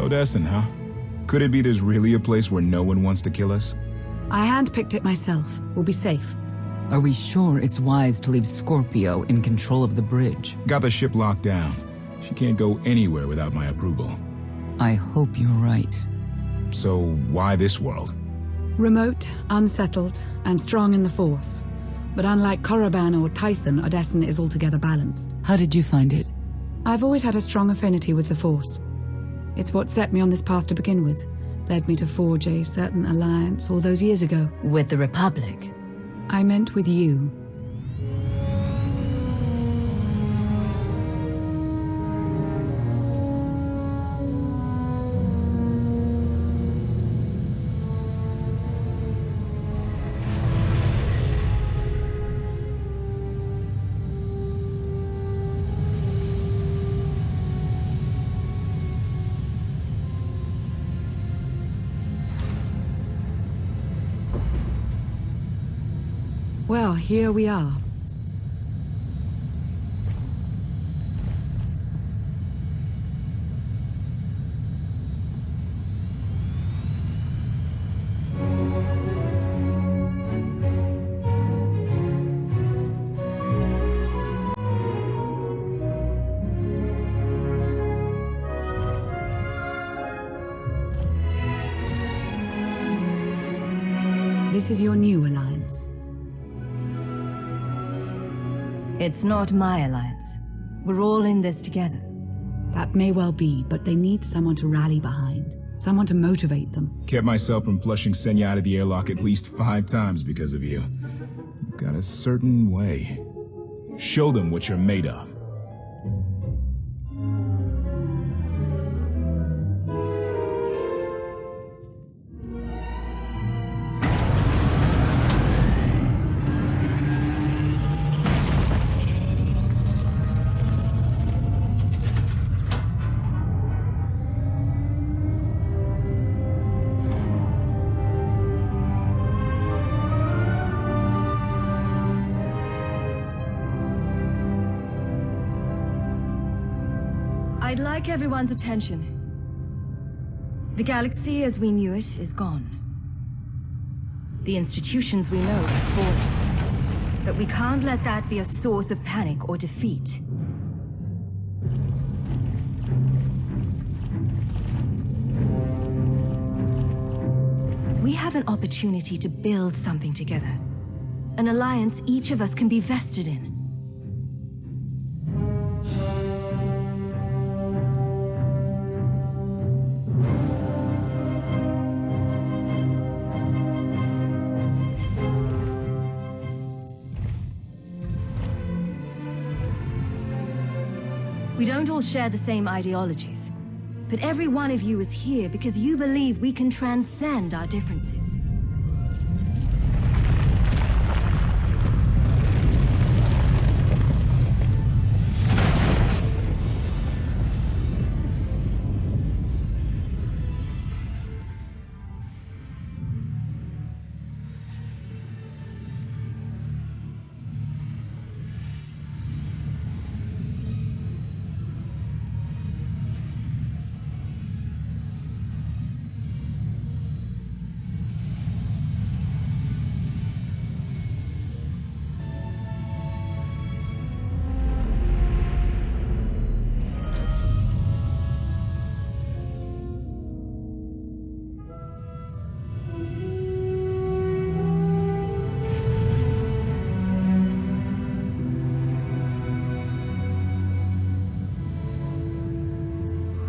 Odessen, huh? Could it be there's really a place where no one wants to kill us? I handpicked it myself. We'll be safe. Are we sure it's wise to leave Scorpio in control of the bridge? Got the ship locked down. She can't go anywhere without my approval. I hope you're right. So why this world? Remote, unsettled, and strong in the Force. But unlike Korriban or Tython, Odessen is altogether balanced. How did you find it? I've always had a strong affinity with the Force. It's what set me on this path to begin with. Led me to forge a certain alliance all those years ago. With the Republic? I meant with you. Well, here we are. This is your new alliance. It's not my alliance. We're all in this together. That may well be, but they need someone to rally behind. Someone to motivate them. Kept myself from flushing Senya out of the airlock at least 5 times because of you. You've got a certain way. Show them what you're made of. I'd like everyone's attention. The galaxy as we knew it is gone. The institutions we know have fallen. But we can't let that be a source of panic or defeat. We have an opportunity to build something together. An alliance each of us can be vested in. We don't all share the same ideologies, but every one of you is here because you believe we can transcend our differences.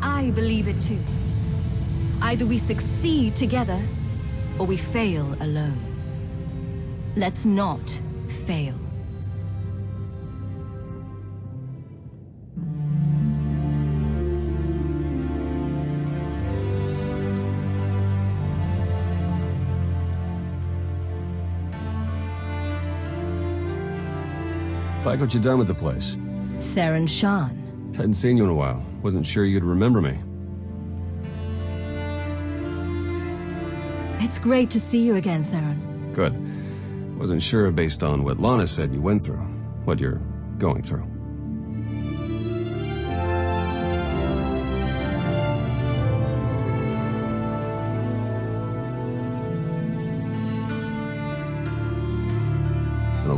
I believe it too. Either we succeed together, or we fail alone. Let's not fail. Like what you done with the place? Theron Shan. Hadn't seen you in a while. Wasn't sure you'd remember me. It's great to see you again, Theron. Good. Wasn't sure based on what Lana said you went through. What you're going through.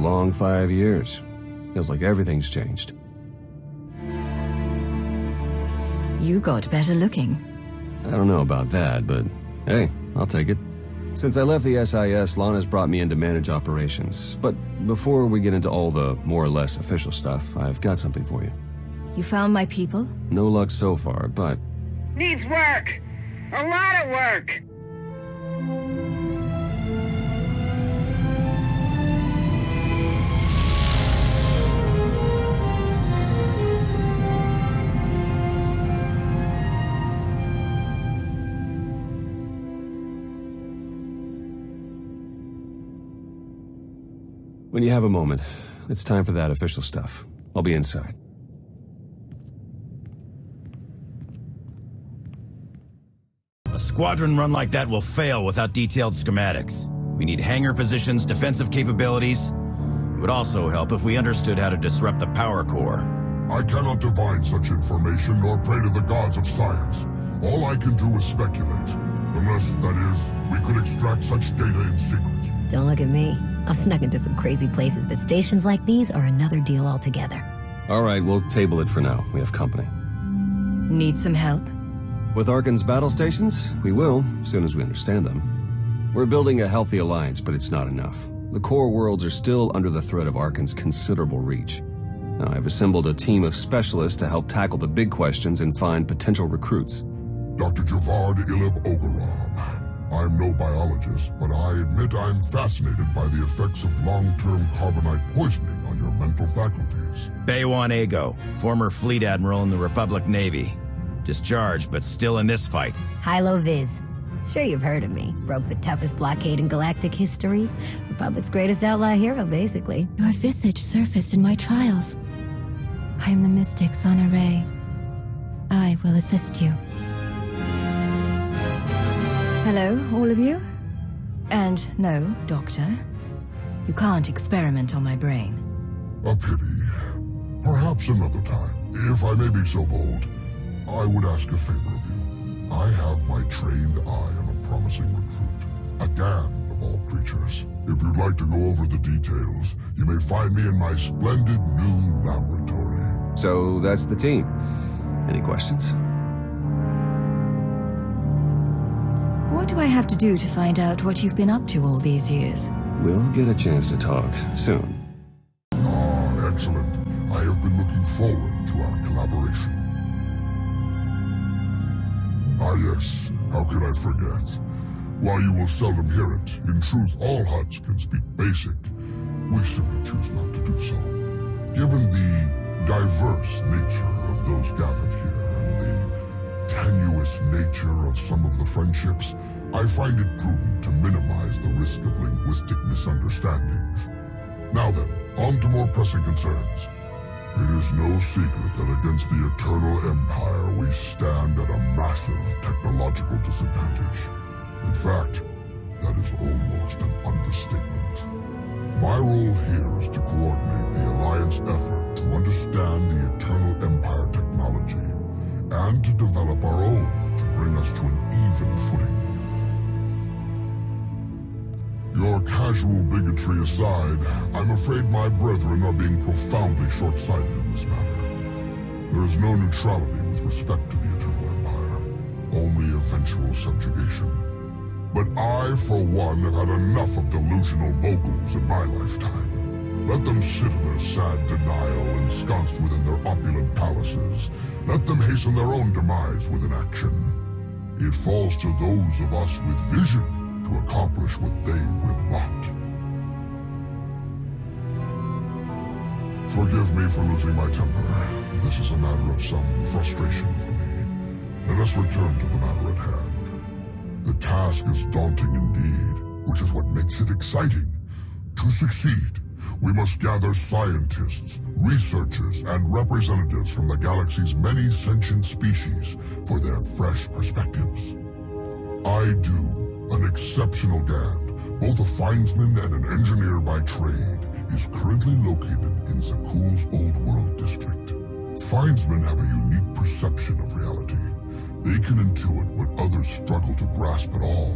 long 5 years. Feels like everything's changed. You got better looking. I don't know about that, but hey, I'll take it. Since I left the SIS, Lana's brought me in to manage operations. But before we get into all the more or less official stuff, I've got something for you. You found my people? No luck so far, but... Needs work! A lot of work! When you have a moment, it's time for that official stuff. I'll be inside. A squadron run like that will fail without detailed schematics. We need hangar positions, defensive capabilities. It would also help if we understood how to disrupt the power core. I cannot divine such information nor pray to the gods of science. All I can do is speculate. Unless, that is, we could extract such data in secret. Don't look at me. I've snuck into some crazy places, but stations like these are another deal altogether. All right, we'll table it for now. We have company. Need some help? With Arkan's battle stations, we will, as soon as we understand them. We're building a healthy alliance, but it's not enough. The core worlds are still under the threat of Arkan's considerable reach. Now, I've assembled a team of specialists to help tackle the big questions and find potential recruits. Dr. Javad Ilib Ogaram. I'm no biologist, but I admit I'm fascinated by the effects of long-term carbonite poisoning on your mental faculties. Baywan Ego, former fleet admiral in the Republic Navy. Discharged, but still in this fight. Hilo Viz. Sure you've heard of me. Broke the toughest blockade in galactic history. Republic's greatest outlaw hero, basically. Your visage surfaced in my trials. I am the mystic Sana Ray. I will assist you. Hello, all of you? And no, Doctor. You can't experiment on my brain. A pity. Perhaps another time. If I may be so bold, I would ask a favor of you. I have my trained eye on a promising recruit. A GAN of all creatures. If you'd like to go over the details, you may find me in my splendid new laboratory. So that's the team. Any questions? What do I have to do to find out what you've been up to all these years? We'll get a chance to talk soon. Ah, excellent. I have been looking forward to our collaboration. Ah yes, how could I forget? While you will seldom hear it, in truth all Hutts can speak basic. We simply choose not to do so. Given the diverse nature of those gathered here and the tenuous nature of some of the friendships, I find it prudent to minimize the risk of linguistic misunderstandings. Now then, on to more pressing concerns. It is no secret that against the Eternal Empire we stand at a massive technological disadvantage. In fact, that is almost an understatement. My role here is to coordinate the Alliance effort to understand the Eternal Empire technology, and to develop our own to bring us to an even footing. Your casual bigotry aside, I'm afraid my brethren are being profoundly short-sighted in this matter. There is no neutrality with respect to the Eternal Empire, only eventual subjugation. But I, for one, have had enough of delusional moguls in my lifetime. Let them sit in their sad denial, ensconced within their opulent palaces. Let them hasten their own demise with inaction. It falls to those of us with vision to accomplish what they will not. Forgive me for losing my temper. This is a matter of some frustration for me. Let us return to the matter at hand. The task is daunting indeed, which is what makes it exciting. To succeed, we must gather scientists, researchers, and representatives from the galaxy's many sentient species for their fresh perspectives. I do. An exceptional GAN, both a findsman and an engineer by trade, is currently located in Zakuul's Old World district. Findsmen have a unique perception of reality. They can intuit what others struggle to grasp at all.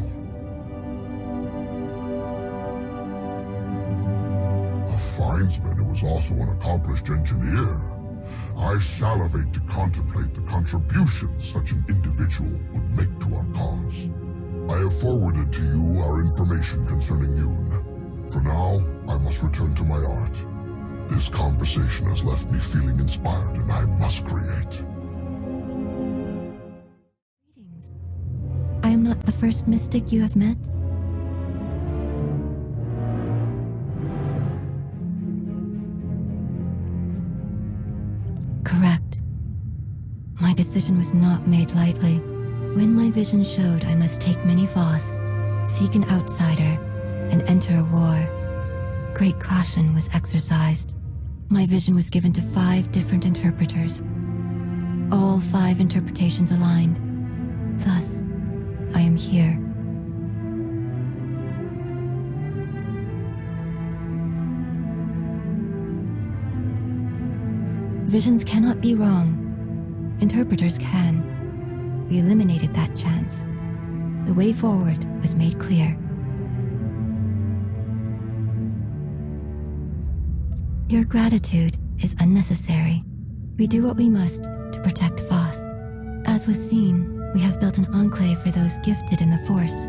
A findsman who is also an accomplished engineer. I salivate to contemplate the contributions such an individual would make to our cause. I have forwarded to you our information concerning Yoon. For now, I must return to my art. This conversation has left me feeling inspired, and I must create. Greetings. I am not the first mystic you have met. Correct. My decision was not made lightly. When my vision showed I must take many Voss, seek an outsider, and enter a war, great caution was exercised. My vision was given to 5 different interpreters. All 5 interpretations aligned. Thus, I am here. Visions cannot be wrong. Interpreters can. We eliminated that chance. The way forward was made clear. Your gratitude is unnecessary. We do what we must to protect Voss. As was seen, we have built an enclave for those gifted in the Force.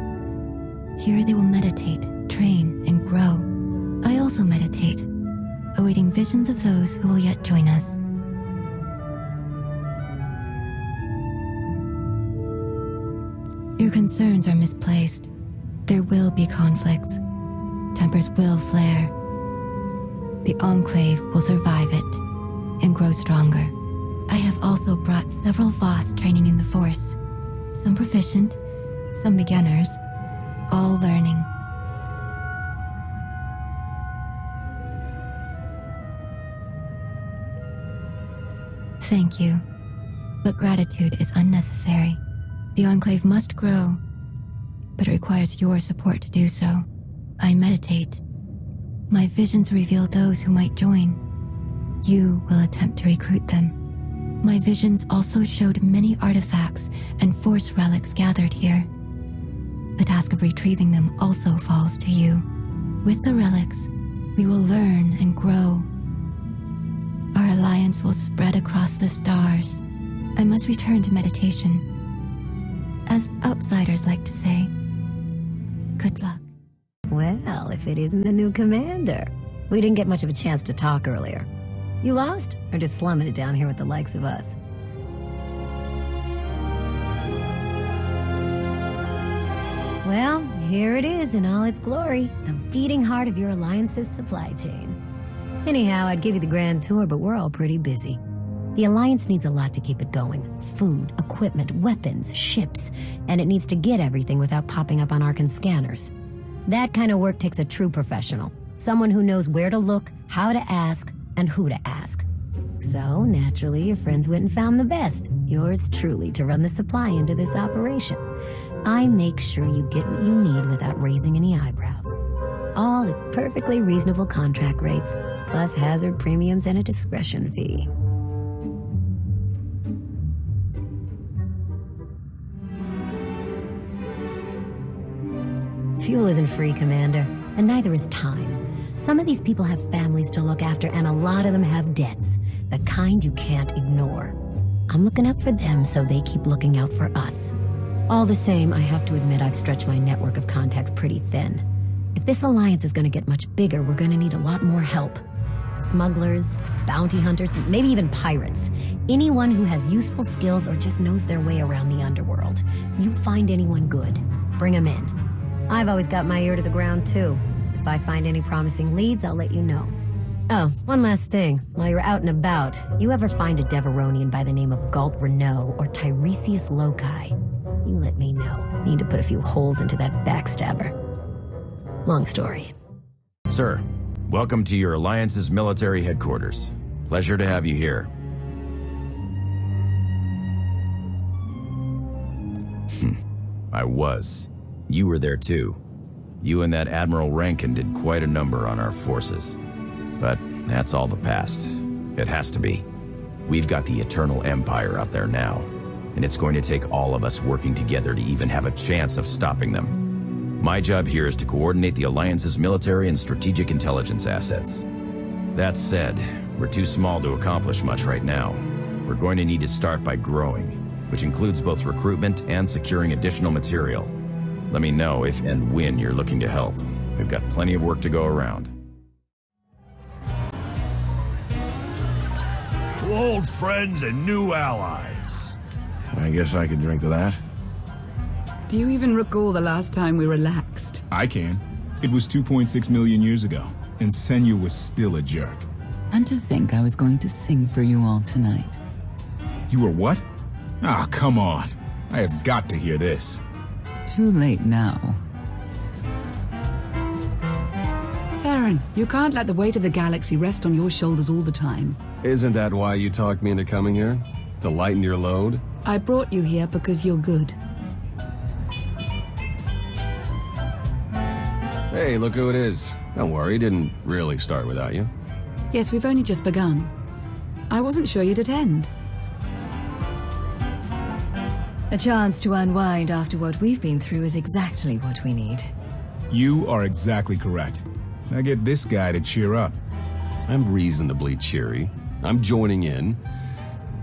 Here they will meditate, train, and grow. I also meditate, awaiting visions of those who will yet join us. Your concerns are misplaced. There will be conflicts. Tempers will flare. The Enclave will survive it and grow stronger. I have also brought several Voss training in the Force. Some proficient, some beginners, all learning. Thank you, but gratitude is unnecessary. The Enclave must grow, but it requires your support to do so. I meditate. My visions reveal those who might join. You will attempt to recruit them. My visions also showed many artifacts and Force relics gathered here. The task of retrieving them also falls to you. With the relics, we will learn and grow. Our alliance will spread across the stars. I must return to meditation. As outsiders like to say, good luck. Well, if it isn't the new commander. We didn't get much of a chance to talk earlier. You lost? Or just slumming it down here with the likes of us? Well, here it is in all its glory. The beating heart of your Alliance's supply chain. Anyhow, I'd give you the grand tour, but we're all pretty busy. The Alliance needs a lot to keep it going. Food, equipment, weapons, ships. And it needs to get everything without popping up on Arkan scanners. That kind of work takes a true professional. Someone who knows where to look, how to ask, and who to ask. So, naturally, your friends went and found the best. Yours truly to run the supply into this operation. I make sure you get what you need without raising any eyebrows. All at perfectly reasonable contract rates, plus hazard premiums and a discretion fee. Fuel isn't free, Commander, and neither is time. Some of these people have families to look after, and a lot of them have debts, the kind you can't ignore. I'm looking out for them, so they keep looking out for us. All the same, I have to admit I've stretched my network of contacts pretty thin. If this alliance is going to get much bigger, we're going to need a lot more help. Smugglers, bounty hunters, maybe even pirates. Anyone who has useful skills or just knows their way around the underworld. You find anyone good, bring them in. I've always got my ear to the ground, too. If I find any promising leads, I'll let you know. Oh, one last thing. While you're out and about, you ever find a Deveronian by the name of Galt Renault or Tiresias Loci? You let me know. Need to put a few holes into that backstabber. Long story. Sir, welcome to your Alliance's military headquarters. Pleasure to have you here. I was. You were there too. You and that Admiral Rankin did quite a number on our forces. But that's all the past. It has to be. We've got the Eternal Empire out there now, and it's going to take all of us working together to even have a chance of stopping them. My job here is to coordinate the Alliance's military and strategic intelligence assets. That said, we're too small to accomplish much right now. We're going to need to start by growing, which includes both recruitment and securing additional material. Let me know if and when you're looking to help. We've got plenty of work to go around. To old friends and new allies. I guess I can drink to that. Do you even recall the last time we relaxed? I can. It was 2.6 million years ago, and Senya was still a jerk. And to think I was going to sing for you all tonight. You were what? Ah, come on. I have got to hear this. Too late now. Theron, you can't let the weight of the galaxy rest on your shoulders all the time. Isn't that why you talked me into coming here? To lighten your load? I brought you here because you're good. Hey, look who it is. Don't worry, didn't really start without you. Yes, we've only just begun. I wasn't sure you'd attend. A chance to unwind after what we've been through is exactly what we need. You are exactly correct. Now get this guy to cheer up. I'm reasonably cheery. I'm joining in.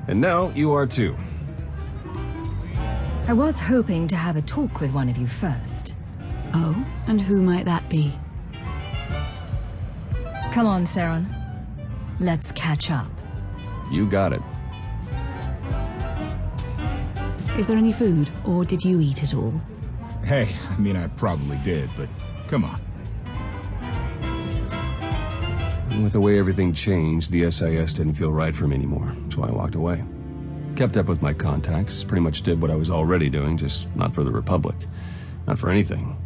And now you are too. I was hoping to have a talk with one of you first. Oh, and who might that be? Come on, Theron. Let's catch up. You got it. Is there any food, or did you eat it all? Hey, I mean, I probably did, but come on. With the way everything changed, the SIS didn't feel right for me anymore, so I walked away. Kept up with my contacts, pretty much did what I was already doing, just not for the Republic. Not for anything.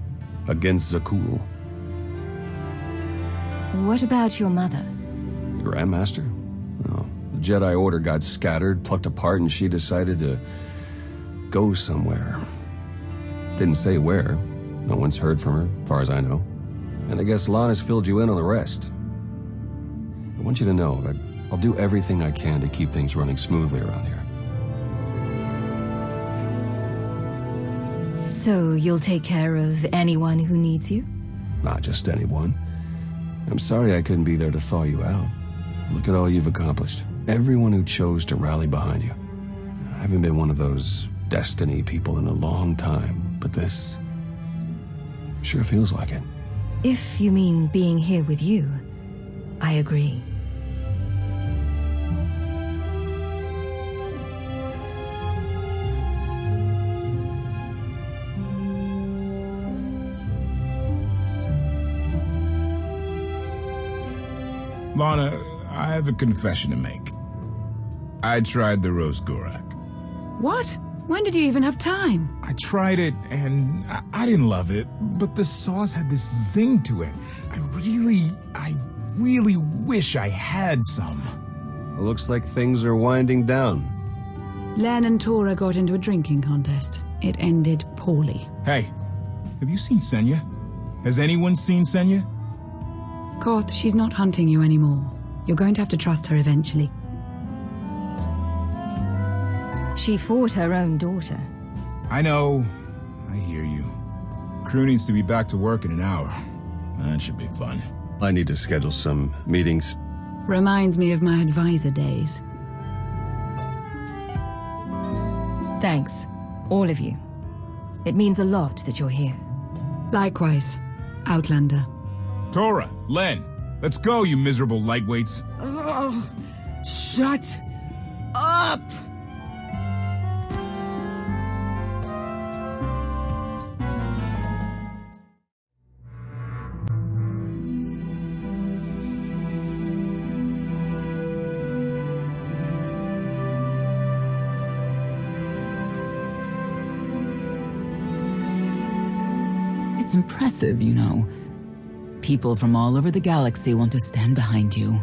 Against Zakul. What about your mother? Grandmaster? Oh, the Jedi Order got scattered, plucked apart, and she decided to go somewhere. Didn't say where. No one's heard from her, as far as I know. And I guess Lana's filled you in on the rest. I want you to know that I'll do everything I can to keep things running smoothly around here. So you'll take care of anyone who needs you? Not just anyone. I'm sorry I couldn't be there to thaw you out. Look at all you've accomplished. Everyone who chose to rally behind you. I haven't been one of those destiny people in a long time, but this sure feels like it. If you mean being here with you, I agree. Lana, I have a confession to make. I tried the roast Gorak. What? When did you even have time? I tried it, and I didn't love it, but the sauce had this zing to it. I really wish I had some. Looks like things are winding down. Len and Tora got into a drinking contest. It ended poorly. Hey, have you seen Senya? Has anyone seen Senya? Koth, she's not hunting you anymore. You're going to have to trust her eventually. She fought her own daughter. I know. I hear you. Crew needs to be back to work in an hour. That should be fun. I need to schedule some meetings. Reminds me of my advisor days. Thanks, all of you. It means a lot that you're here. Likewise, Outlander. Tora, Len, let's go, you miserable lightweights. Oh, shut up! It's impressive, you know. People from all over the galaxy want to stand behind you.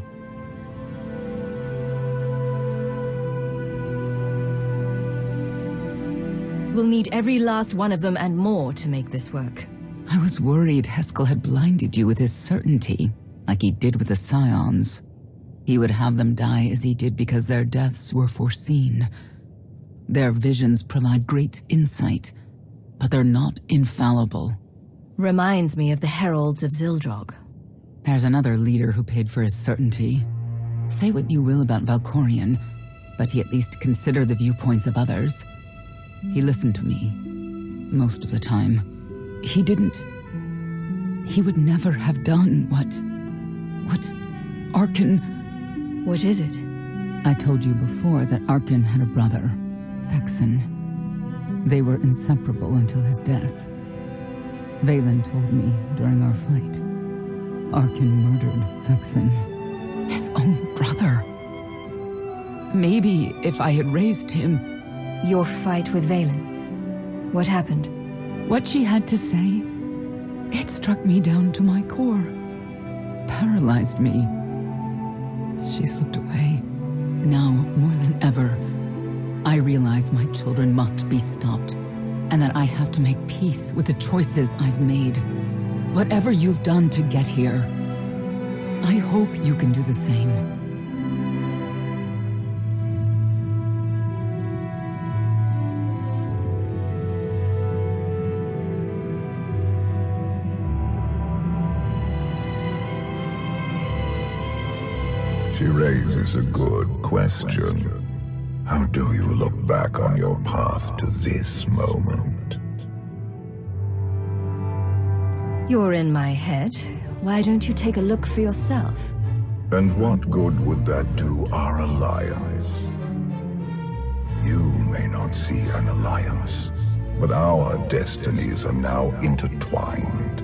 We'll need every last one of them and more to make this work. I was worried Heskel had blinded you with his certainty, like he did with the Scions. He would have them die as he did because their deaths were foreseen. Their visions provide great insight, but they're not infallible. Reminds me of the Heralds of Zildrog. There's another leader who paid for his certainty. Say what you will about Valkorion, but he at least considered the viewpoints of others. He listened to me, most of the time. He would never have done what Arkan... What is it? I told you before that Arkan had a brother, Thexan. They were inseparable until his death. Vaylin told me during our fight. Arkan murdered Thexan, his own brother. Maybe if I had raised him... Your fight with Vaylin? What happened? What she had to say, it struck me down to my core. Paralyzed me. She slipped away. Now, more than ever, I realize my children must be stopped, and that I have to make peace with the choices I've made. Whatever you've done to get here, I hope you can do the same. She raises a good question. How do you look back on your path to this moment? You're in my head. Why don't you take a look for yourself? And what good would that do our alliance? You may not see an alliance, but our destinies are now intertwined.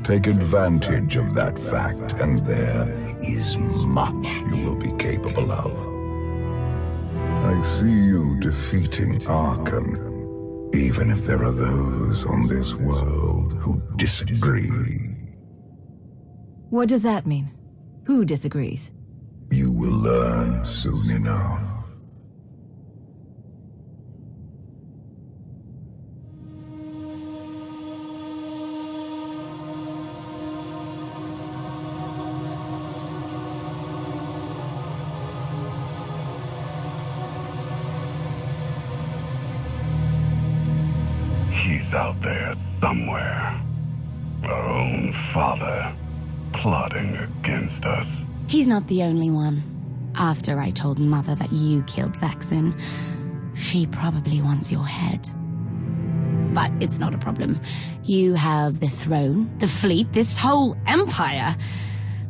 Take advantage of that fact, and there is much you will be capable of. I see you defeating Arkan, even if there are those on this world who disagree. What does that mean? Who disagrees? You will learn soon enough. He's out there somewhere. Our own father, plotting against us. He's not the only one. After I told Mother that you killed Thexan, she probably wants your head. But it's not a problem. You have the throne, the fleet, this whole empire.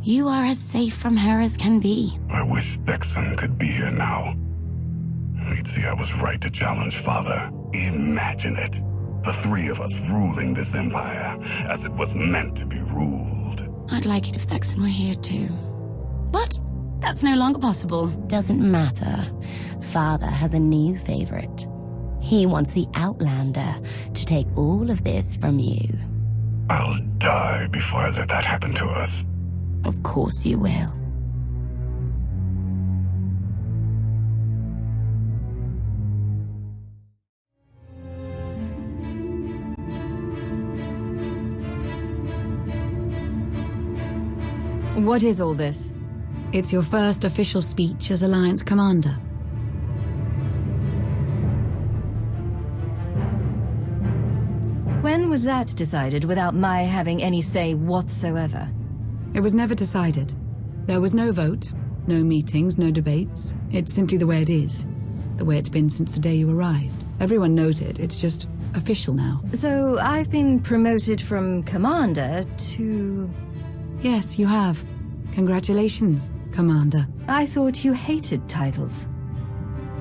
You are as safe from her as can be. I wish Thexan could be here now. He'd see I was right to challenge Father. Imagine it. The three of us ruling this empire as it was meant to be ruled. I'd like it if Thexan were here too. But that's no longer possible. Doesn't matter. Father has a new favorite. He wants the Outlander to take all of this from you. I'll die before I let that happen to us. Of course you will. What is all this? It's your first official speech as Alliance Commander. When was that decided without my having any say whatsoever? It was never decided. There was no vote, no meetings, no debates. It's simply the way it is. The way it's been since the day you arrived. Everyone knows it. It's just official now. So I've been promoted from Commander to... Yes, you have. Congratulations, Commander. I thought you hated titles.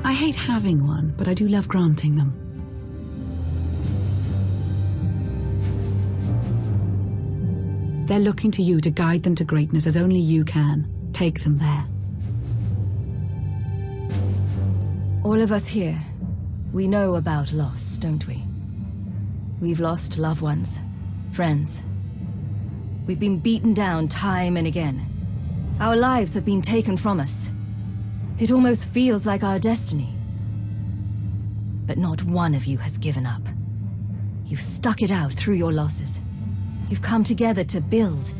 I hate having one, but I do love granting them. They're looking to you to guide them to greatness as only you can. Take them there. All of us here, we know about loss, don't we? We've lost loved ones, friends. We've been beaten down time and again. Our lives have been taken from us. It almost feels like our destiny. But not one of you has given up. You've stuck it out through your losses. You've come together to build,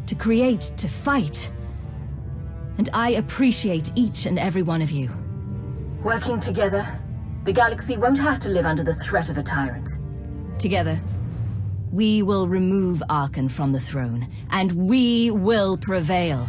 to create, to fight. And I appreciate each and every one of you. Working together, the galaxy won't have to live under the threat of a tyrant. Together, We will remove Arkan from the throne, and we will prevail.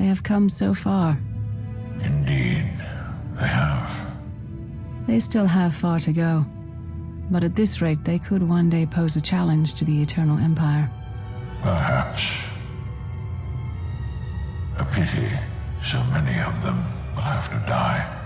They have come so far. Indeed, they have. They still have far to go. But at this rate, they could one day pose a challenge to the Eternal Empire. Perhaps. A pity so many of them will have to die.